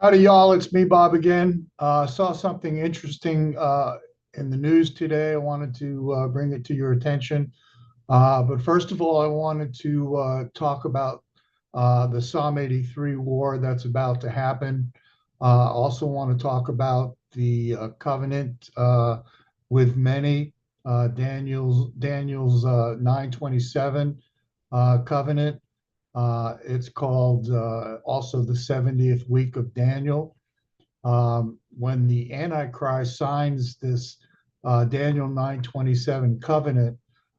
Howdy, y'all. It's me, Bob, again. Saw something interesting in the news today. I wanted to bring it to your attention. But first of all, I wanted to talk about the Psalm 83 war that's about to happen. Also want to talk about the covenant with many, Daniel's 927 covenant. It's called also the 70th week of Daniel. When the Antichrist signs this Daniel 927 covenant,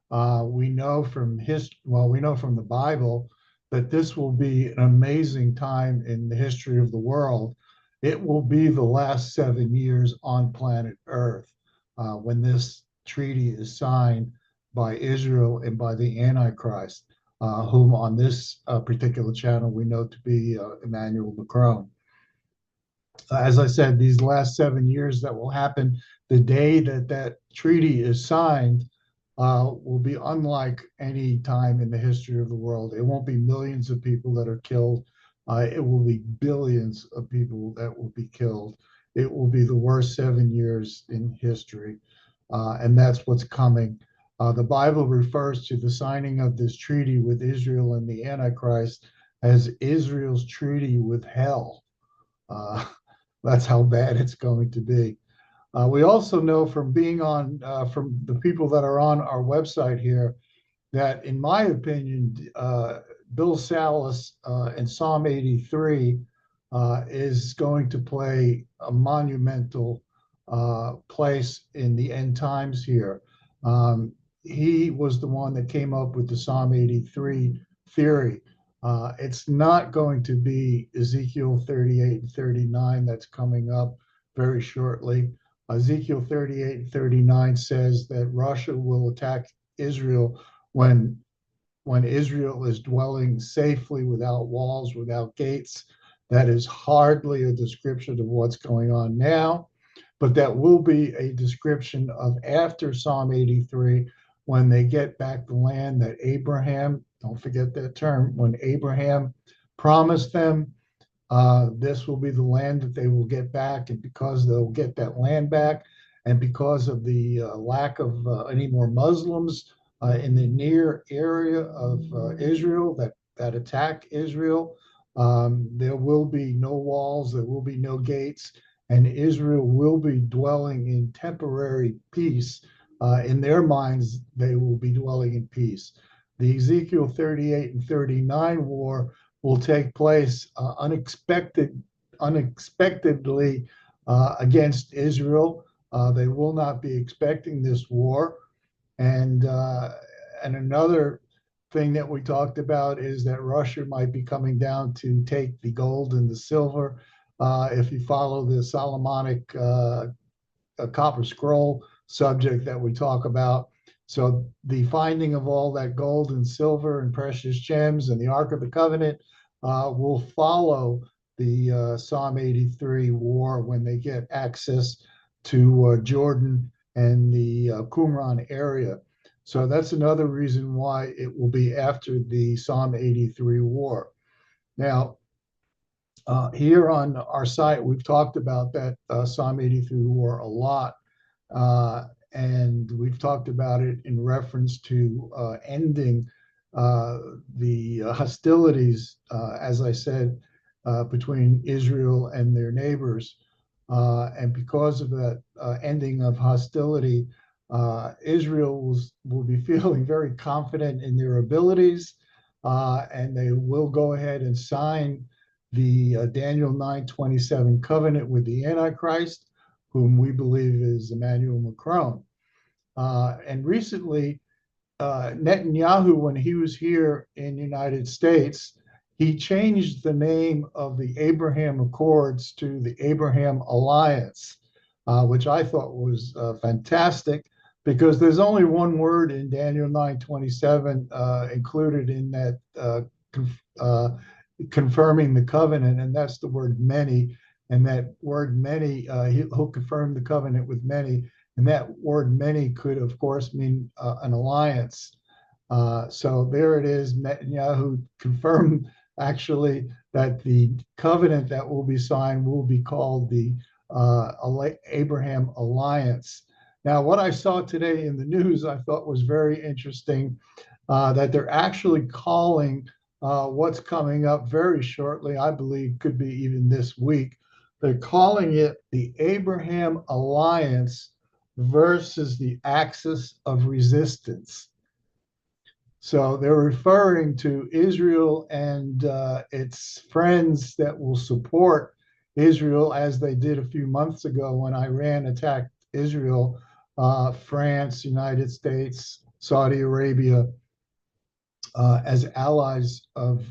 we know from the Bible that this will be an amazing time in the history of the world. It will be the last 7 years on planet Earth when this treaty is signed by Israel and by the Antichrist, whom on this particular channel we know to be Emmanuel Macron. As I said, these last 7 years that will happen, the day that that treaty is signed, will be unlike any time in the history of the world. It won't be millions of people that are killed. It will be billions of people that will be killed. It will be the worst 7 years in history. And that's what's coming. The Bible refers to the signing of this treaty with Israel and the Antichrist as Israel's treaty with hell. Uh, that's how bad it's going to be. We also know from being from the people that are on our website here, that in my opinion, Bill Salas in Psalm 83 is going to play a monumental place in the end times here. He was the one that came up with the Psalm 83 theory. It's not going to be Ezekiel 38 and 39 that's coming up very shortly. Ezekiel 38 and 39 says that Russia will attack Israel when Israel is dwelling safely without walls, without gates. That is hardly a description of what's going on now, but that will be a description of after Psalm 83 when they get back the land that Abraham, don't forget that term, when Abraham promised them. This will be the land that they will get back, and because they'll get that land back, and because of the lack of any more Muslims in the near area of Israel that attack Israel, there will be no walls, there will be no gates, and Israel will be dwelling in temporary peace. In their minds, they will be dwelling in peace. The Ezekiel 38 and 39 war will take place unexpectedly against Israel. They will not be expecting this war. And another thing that we talked about is that Russia might be coming down to take the gold and the silver. If you follow the Solomonic copper scroll subject that we talk about. So the finding of all that gold and silver and precious gems and the Ark of the Covenant will follow the Psalm 83 war when they get access to Jordan and the Qumran area. So that's another reason why it will be after the Psalm 83 war. Now, here on our site, we've talked about that Psalm 83 war a lot. And we've talked about it in reference to ending the hostilities, as I said, between Israel and their neighbors. And because of that ending of hostility, Israel will be feeling very confident in their abilities, and they will go ahead and sign the Daniel 927 covenant with the Antichrist, whom we believe is Emmanuel Macron. And recently, Netanyahu, when he was here in the United States, he changed the name of the Abraham Accords to the Abraham Alliance, which I thought was fantastic because there's only one word in Daniel 927 included in that confirming the covenant, and that's the word many. And that word many, he'll confirm the covenant with many. And that word many could, of course, mean an alliance. So there it is. Netanyahu confirmed actually that the covenant that will be signed will be called the Abraham Alliance. Now, what I saw today in the news, I thought was very interesting, that they're actually calling what's coming up very shortly, I believe could be even this week. They're calling it the Abraham Alliance versus the Axis of Resistance. So they're referring to Israel and its friends that will support Israel, as they did a few months ago when Iran attacked Israel, France, United States, Saudi Arabia, as allies of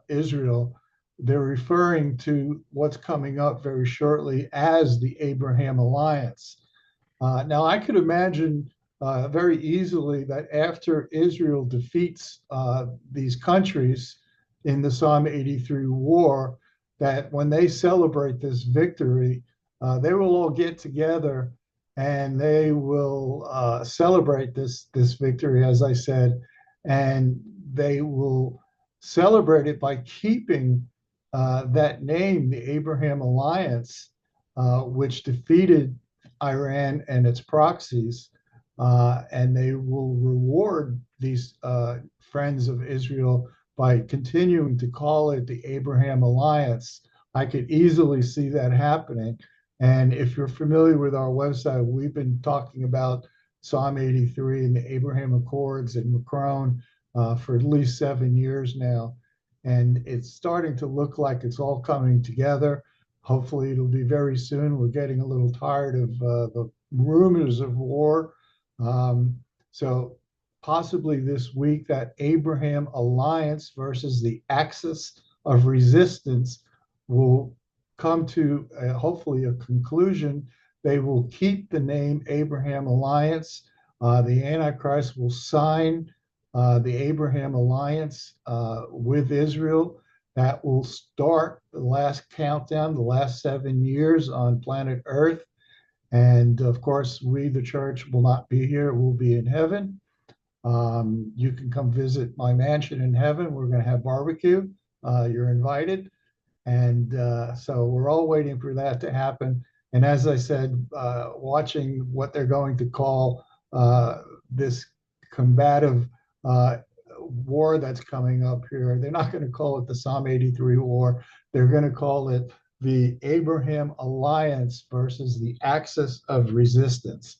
Israel. They're referring to what's coming up very shortly as the Abraham Alliance. Now, I could imagine very easily that after Israel defeats these countries in the Psalm 83 war, that when they celebrate this victory, they will all get together and they will celebrate this victory, as I said, and they will celebrate it by keeping that name, the Abraham Alliance, which defeated Iran and its proxies, and they will reward these friends of Israel by continuing to call it the Abraham Alliance. I could easily see that happening. And if you're familiar with our website, we've been talking about Psalm 83 and the Abraham Accords and Macron for at least 7 years now. And it's starting to look like it's all coming together. Hopefully, it'll be very soon. We're getting a little tired of the rumors of war. So, possibly this week, that Abraham Alliance versus the Axis of Resistance will come to hopefully a conclusion. They will keep the name Abraham Alliance. The Antichrist will sign the Abraham Alliance with Israel. That will start the last countdown, the last 7 years on planet Earth. And of course, we, the church, will not be here. We'll be in heaven. You can come visit my mansion in heaven. We're going to have barbecue. You're invited. And so we're all waiting for that to happen. And as I said, watching what they're going to call this combative war that's coming up here, they're not going to call it the Psalm 83 war. They're going to call it the Abraham Alliance versus the Axis of Resistance.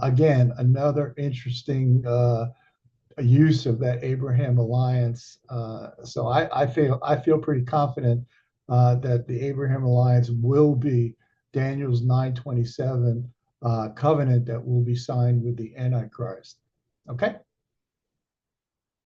Again, another interesting use of that Abraham Alliance. So I feel pretty confident that the Abraham Alliance will be Daniel's 9:27 covenant that will be signed with the Antichrist. Okay.